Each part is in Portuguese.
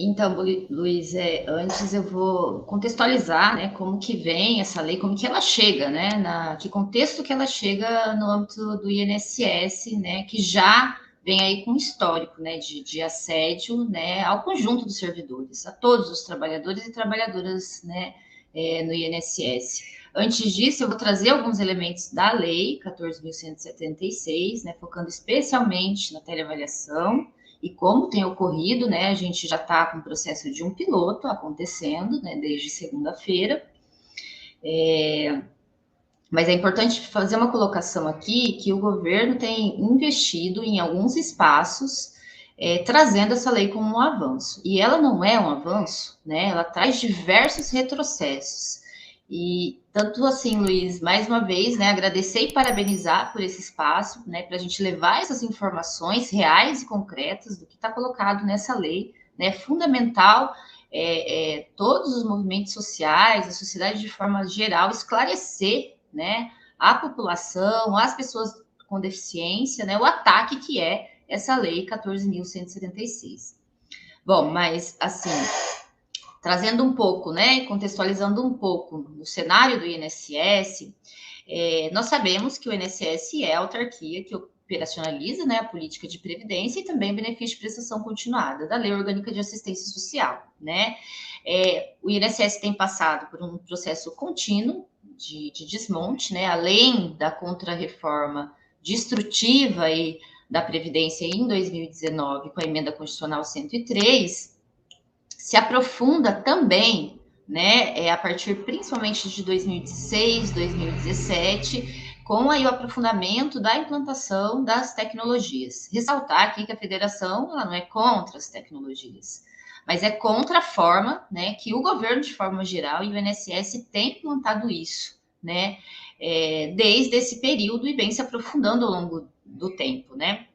Então, Luiz, antes eu vou contextualizar, né, como que vem essa lei, como que ela chega, né, que contexto que ela chega no âmbito do INSS, né, que já vem aí com histórico, né, de assédio, né, ao conjunto dos servidores, a todos os trabalhadores e trabalhadoras, né, no INSS. Antes disso, eu vou trazer alguns elementos da lei 14.176, né, focando especialmente na teleavaliação, e como tem ocorrido, né, a gente já está com o processo de um piloto acontecendo, né, desde segunda-feira. Mas é importante fazer uma colocação aqui que o governo tem investido em alguns espaços, trazendo essa lei como um avanço. E ela não é um avanço, né? Ela traz diversos retrocessos. E tanto assim, Luiz, mais uma vez, né, agradecer e parabenizar por esse espaço, né, para a gente levar essas informações reais e concretas do que está colocado nessa lei, né, fundamental todos os movimentos sociais, a sociedade de forma geral, esclarecer, né, a população, as pessoas com deficiência, né, o ataque que é essa lei 14.176. Bom, mas assim, trazendo um pouco, né, contextualizando um pouco no cenário do INSS, nós sabemos que o INSS é a autarquia que operacionaliza, né, a política de previdência e também benefício de prestação continuada da Lei Orgânica de Assistência Social, né? O INSS tem passado por um processo contínuo de desmonte, né, além da contrarreforma destrutiva e da Previdência em 2019, com a emenda constitucional 103, se aprofunda também, né, a partir principalmente de 2016, 2017, com aí o aprofundamento da implantação das tecnologias. Ressaltar aqui que a federação ela não é contra as tecnologias, mas é contra a forma, né, que o governo de forma geral e o INSS tem implantado isso, né, desde esse período e vem se aprofundando ao longo do tempo, né.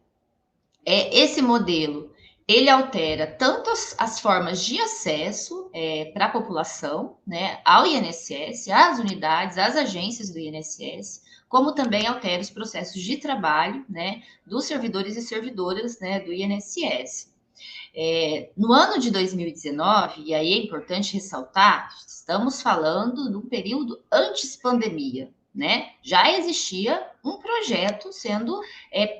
Esse modelo ele altera tanto as formas de acesso para a população, né, ao INSS, às unidades, às agências do INSS, como também altera os processos de trabalho, né, dos servidores e servidoras, né, do INSS. No ano de 2019, e aí é importante ressaltar, estamos falando de um período antes pandemia, né? Já existia um projeto sendo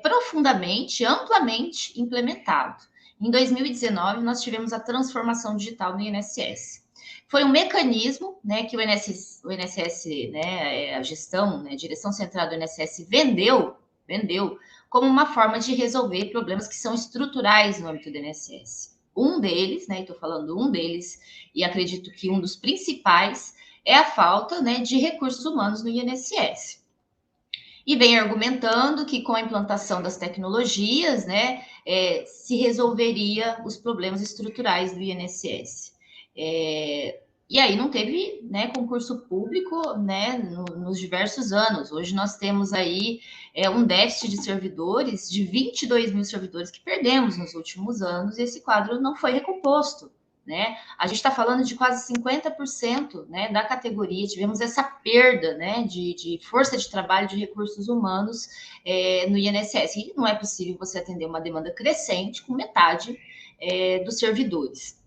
profundamente, amplamente implementado. Em 2019, nós tivemos a transformação digital no INSS. Foi um mecanismo, né, que o INSS, né, a gestão, né, a direção central do INSS vendeu como uma forma de resolver problemas que são estruturais no âmbito do INSS. Um deles, né, estou falando um deles, e acredito que um dos principais, é a falta, né, de recursos humanos no INSS. E vem argumentando que com a implantação das tecnologias, né, se resolveria os problemas estruturais do INSS. E aí não teve, né, concurso público, né, nos diversos anos. Hoje nós temos aí um déficit de servidores de 22 mil servidores que perdemos nos últimos anos e esse quadro não foi recomposto. Né? A gente está falando de quase 50%, né, da categoria, tivemos essa perda, né, de força de trabalho, de recursos humanos no INSS. E não é possível você atender uma demanda crescente com metade dos servidores.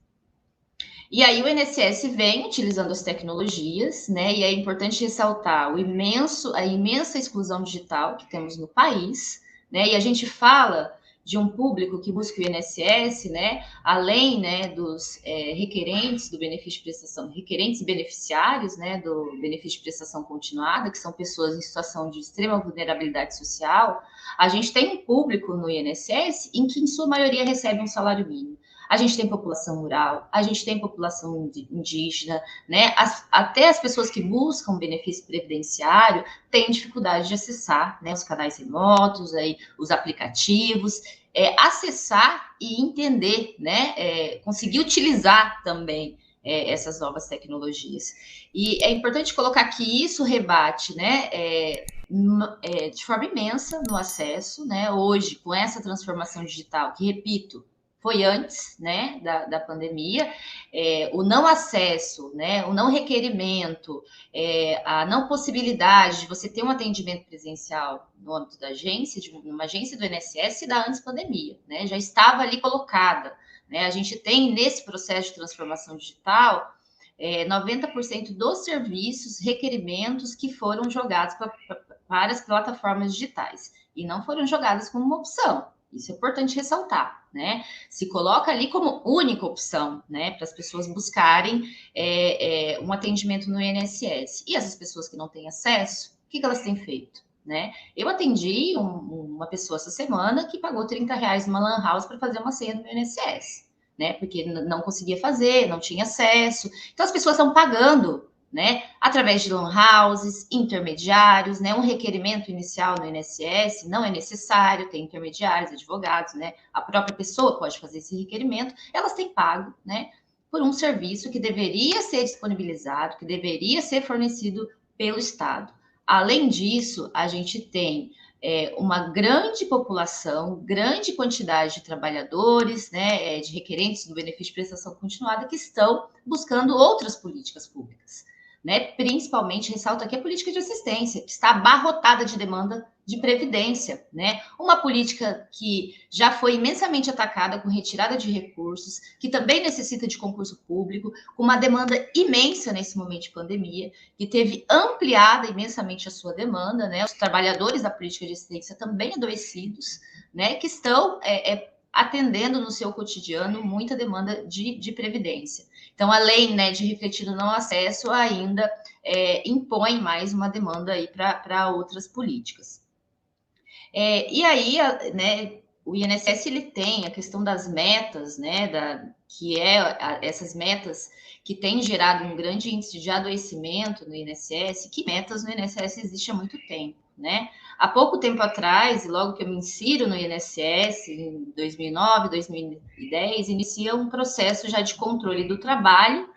E aí o INSS vem utilizando as tecnologias, né? E é importante ressaltar a imensa exclusão digital que temos no país, né? E a gente fala de um público que busca o INSS, né? Além, né, dos requerentes do benefício de prestação, requerentes e beneficiários, né, do benefício de prestação continuada, que são pessoas em situação de extrema vulnerabilidade social, a gente tem um público no INSS em que, em sua maioria, recebe um salário mínimo. A gente tem população rural, a gente tem população indígena, né? Até as pessoas que buscam benefício previdenciário têm dificuldade de acessar, né, os canais remotos, aí, os aplicativos, acessar e entender, né? Conseguir utilizar também essas novas tecnologias. E é importante colocar que isso rebate, né? De forma imensa no acesso, né? Hoje, com essa transformação digital, que, repito, foi antes, né, da pandemia, o não acesso, né, o não requerimento, a não possibilidade de você ter um atendimento presencial no âmbito da agência, de uma agência do INSS, da antes pandemia, né, já estava ali colocada, né? A gente tem, nesse processo de transformação digital, 90% dos serviços, requerimentos que foram jogados para as plataformas digitais e não foram jogadas como uma opção. Isso é importante ressaltar, né? Se coloca ali como única opção, né, para as pessoas buscarem um atendimento no INSS. E essas pessoas que não têm acesso, o que elas têm feito? Né? Eu atendi uma pessoa essa semana que pagou R$30 numa lan house para fazer uma senha no INSS, né? Porque não conseguia fazer, não tinha acesso. Então as pessoas estão pagando, né? Através de lan houses, intermediários, né? Um requerimento inicial no INSS não é necessário, tem intermediários, advogados, né? A própria pessoa pode fazer esse requerimento. Elas têm pago, né? Por um serviço que deveria ser disponibilizado, que deveria ser fornecido pelo Estado. Além disso, a gente tem uma grande população, grande quantidade de trabalhadores, né, de requerentes do benefício de prestação continuada que estão buscando outras políticas públicas, né? Principalmente, ressalto aqui a política de assistência, que está abarrotada de demanda de previdência, né? Uma política que já foi imensamente atacada com retirada de recursos, que também necessita de concurso público, com uma demanda imensa nesse momento de pandemia, que teve ampliada imensamente a sua demanda, né? Os trabalhadores da política de assistência também adoecidos, né? Que estão atendendo no seu cotidiano muita demanda de previdência. Então, além, né, de refletir no não acesso, ainda impõe mais uma demanda aí para outras políticas. E aí, né, o INSS ele tem a questão das metas, né, essas metas que têm gerado um grande índice de adoecimento no INSS, que metas no INSS existem há muito tempo, né? Há pouco tempo atrás, logo que eu me insiro no INSS, em 2009, 2010, inicia um processo já de controle do trabalho,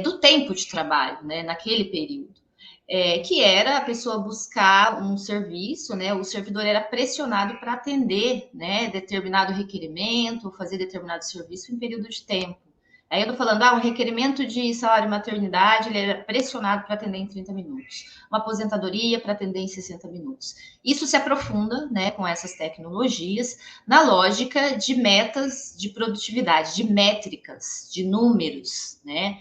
do tempo de trabalho, né, naquele período. Que era a pessoa buscar um serviço, né? O servidor era pressionado para atender, né, determinado requerimento, fazer determinado serviço em período de tempo. Aí eu tô falando, o requerimento de salário maternidade, ele era pressionado para atender em 30 minutos. Uma aposentadoria para atender em 60 minutos. Isso se aprofunda, né, com essas tecnologias, na lógica de metas de produtividade, de métricas, de números, né?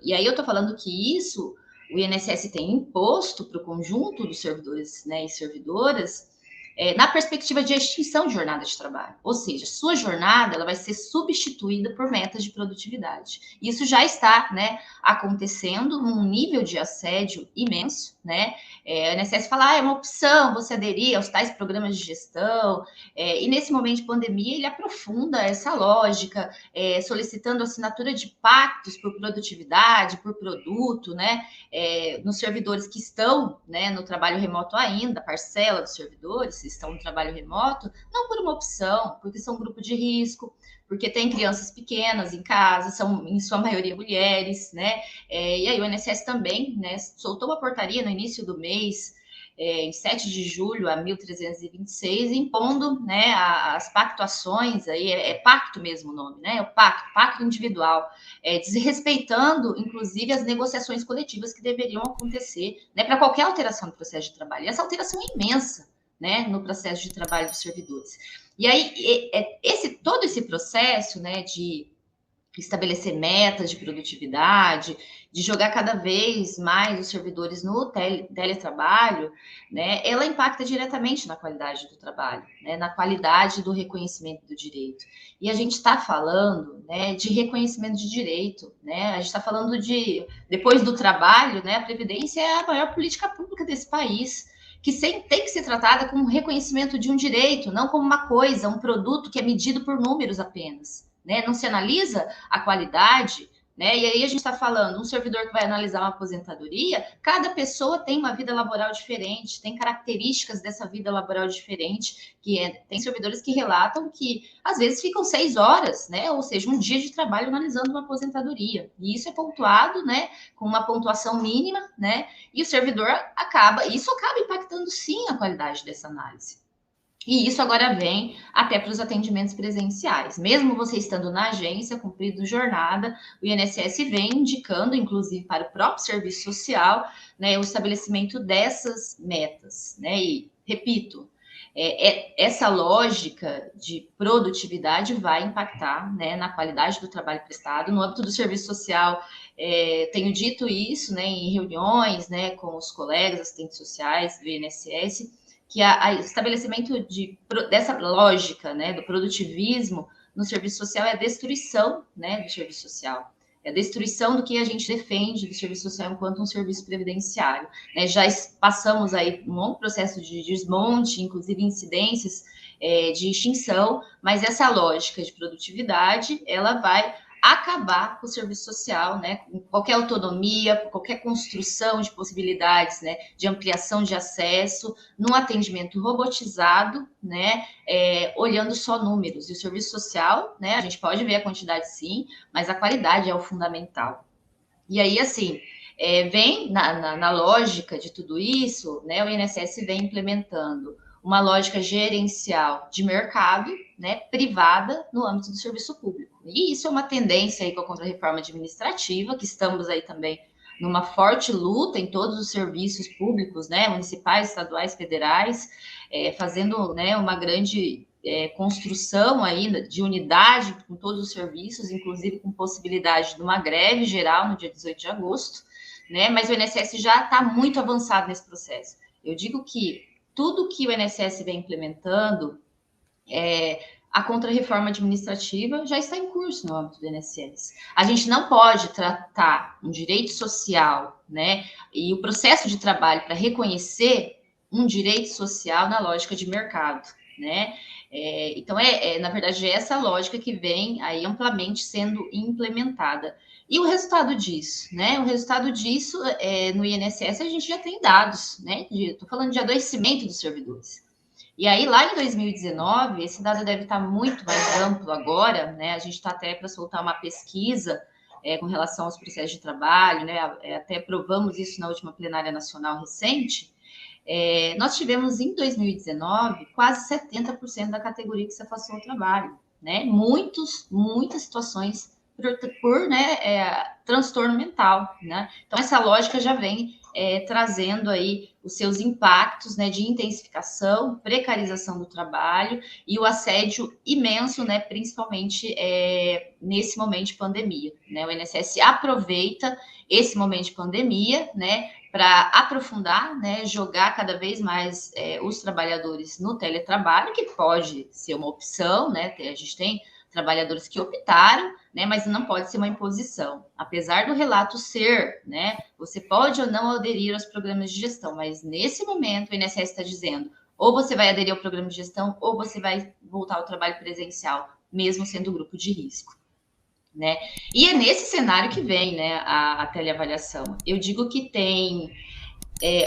E aí eu tô falando que isso o INSS tem imposto para o conjunto dos servidores, né, e servidoras, na perspectiva de extinção de jornada de trabalho. Ou seja, sua jornada ela vai ser substituída por metas de produtividade. Isso já está, né, acontecendo num nível de assédio imenso, né? A INSS fala, é uma opção você aderir aos tais programas de gestão, e nesse momento de pandemia ele aprofunda essa lógica, solicitando assinatura de pactos por produtividade, por produto, né? Nos servidores que estão, né, no trabalho remoto ainda, parcela dos servidores estão no trabalho remoto, não por uma opção, porque são grupo de risco, porque tem crianças pequenas em casa, são em sua maioria mulheres, né? E aí o INSS também, né, soltou uma portaria no início do mês, em 7 de julho a 1326, impondo, né, as pactuações, aí pacto mesmo o nome, né, o pacto individual, desrespeitando, inclusive, as negociações coletivas que deveriam acontecer, né, para qualquer alteração do processo de trabalho. E essa alteração é imensa, né, no processo de trabalho dos servidores. E aí, todo esse processo, né, de estabelecer metas de produtividade, de jogar cada vez mais os servidores no teletrabalho, né, ela impacta diretamente na qualidade do trabalho, né, na qualidade do reconhecimento do direito. E a gente está falando, né, de reconhecimento de direito, né, a gente está falando depois do trabalho, né, a Previdência é a maior política pública desse país, que tem que ser tratada como reconhecimento de um direito, não como uma coisa, um produto que é medido por números apenas. Né? Não se analisa a qualidade, né? E aí a gente está falando, um servidor que vai analisar uma aposentadoria, cada pessoa tem uma vida laboral diferente, tem características dessa vida laboral diferente, tem servidores que relatam que às vezes ficam 6 horas, né? Ou seja, um dia de trabalho analisando uma aposentadoria. E isso é pontuado, né? Com uma pontuação mínima, né? E o servidor isso acaba impactando sim a qualidade dessa análise. E isso agora vem até para os atendimentos presenciais. Mesmo você estando na agência, cumprindo jornada, o INSS vem indicando, inclusive para o próprio serviço social, né, o estabelecimento dessas metas. Né? E, repito, essa lógica de produtividade vai impactar, né, na qualidade do trabalho prestado. No âmbito do serviço social, tenho dito isso, né, em reuniões, né, com os colegas assistentes sociais do INSS, que o estabelecimento dessa lógica, né, do produtivismo no serviço social é a destruição, né, do serviço social. É a destruição do que a gente defende do serviço social enquanto um serviço previdenciário. Né? Já passamos aí um longo processo de desmonte, inclusive incidências de extinção, mas essa lógica de produtividade, ela vai acabar com o serviço social, né? Com qualquer autonomia, qualquer construção de possibilidades, né? De ampliação de acesso, num atendimento robotizado, né? Olhando só números. E o serviço social, né? A gente pode ver a quantidade sim, mas a qualidade é o fundamental. E aí, assim, vem na lógica de tudo isso, né? O INSS vem implementando uma lógica gerencial de mercado, né, privada no âmbito do serviço público. E isso é uma tendência aí com a contra-reforma administrativa, que estamos aí também numa forte luta em todos os serviços públicos, né, municipais, estaduais, federais, fazendo, né, uma grande construção aí de unidade com todos os serviços, inclusive com possibilidade de uma greve geral no dia 18 de agosto, né, mas o INSS já está muito avançado nesse processo. Eu digo que tudo que o INSS vem implementando, a contra-reforma administrativa já está em curso no âmbito do INSS. A gente não pode tratar um direito social, né, e o processo de trabalho para reconhecer um direito social na lógica de mercado, né? Então, na verdade, essa lógica que vem aí amplamente sendo implementada. E o resultado disso, né? O resultado disso, no INSS, a gente já tem dados, né? Estou falando de adoecimento dos servidores. E aí, lá em 2019, esse dado deve estar muito mais amplo agora, né? A gente está até para soltar uma pesquisa com relação aos processos de trabalho, né? Até provamos isso na última plenária nacional recente. Nós tivemos em 2019 quase 70% da categoria que se afastou do trabalho, né? Muitas situações por transtorno mental, né? Então, essa lógica já vem trazendo aí os seus impactos, né, de intensificação, precarização do trabalho e o assédio imenso, né, principalmente nesse momento de pandemia, né? O INSS aproveita esse momento de pandemia, né, para aprofundar, né, jogar cada vez mais os trabalhadores no teletrabalho, que pode ser uma opção, né? A gente tem trabalhadores que optaram, né, mas não pode ser uma imposição. Apesar do relato ser, né, você pode ou não aderir aos programas de gestão, mas nesse momento o INSS está dizendo ou você vai aderir ao programa de gestão ou você vai voltar ao trabalho presencial, mesmo sendo grupo de risco. Né? E é nesse cenário que vem, né, a teleavaliação. Eu digo que tem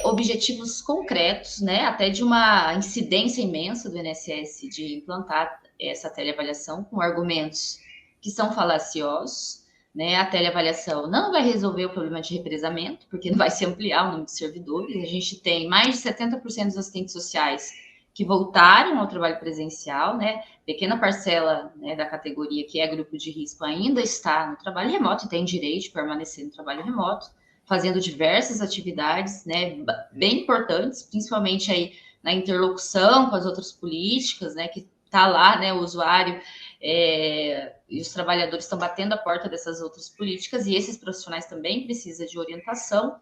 objetivos concretos, né, até de uma incidência imensa do INSS de implantar essa teleavaliação com argumentos que são falaciosos, né? A teleavaliação não vai resolver o problema de represamento, porque não vai se ampliar o número de servidores. A gente tem mais de 70% dos assistentes sociais que voltaram ao trabalho presencial, né? Pequena parcela, né, da categoria que é grupo de risco ainda está no trabalho remoto e tem direito de permanecer no trabalho remoto, fazendo diversas atividades, né, bem importantes, principalmente aí na interlocução com as outras políticas, né, que está lá, né, o usuário e os trabalhadores estão batendo a porta dessas outras políticas, e esses profissionais também precisam de orientação,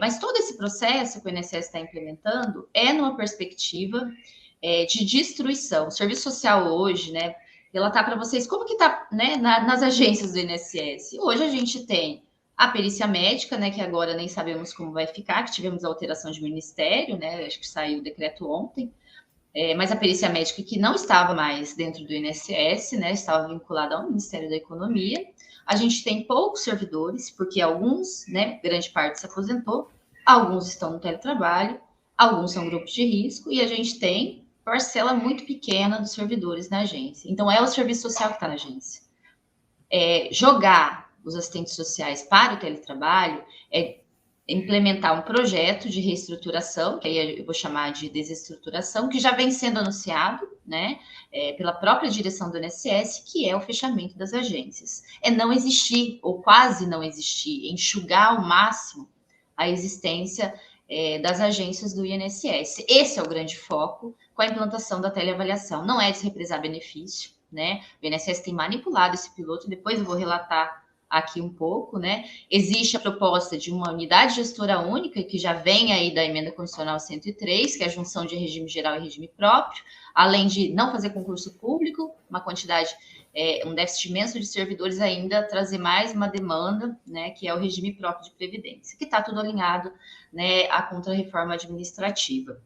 mas todo esse processo que o INSS está implementando é numa perspectiva de destruição. O serviço social hoje, né, relatar para vocês como que está, né, nas agências do INSS. Hoje a gente tem a perícia médica, né, que agora nem sabemos como vai ficar, que tivemos a alteração de ministério, né, acho que saiu o decreto ontem, mas a perícia médica que não estava mais dentro do INSS, né, estava vinculada ao Ministério da Economia. A gente tem poucos servidores, porque alguns, né, grande parte se aposentou, alguns estão no teletrabalho, alguns são grupos de risco, e a gente tem parcela muito pequena dos servidores na agência. Então, é o serviço social que está na agência. Jogar os assistentes sociais para o teletrabalho é implementar um projeto de reestruturação, que aí eu vou chamar de desestruturação, que já vem sendo anunciado, né, pela própria direção do INSS, que é o fechamento das agências. É não existir, ou quase não existir, enxugar ao máximo a existência das agências do INSS. Esse é o grande foco com a implantação da teleavaliação. Não é desrepresar benefício, né? O INSS tem manipulado esse piloto, depois eu vou relatar aqui um pouco, né? Existe a proposta de uma unidade gestora única, que já vem aí da emenda constitucional 103, que é a junção de regime geral e regime próprio, além de não fazer concurso público, uma quantidade, um déficit imenso de servidores ainda, trazer mais uma demanda, né, que é o regime próprio de previdência, que está tudo alinhado, né, à contra-reforma administrativa.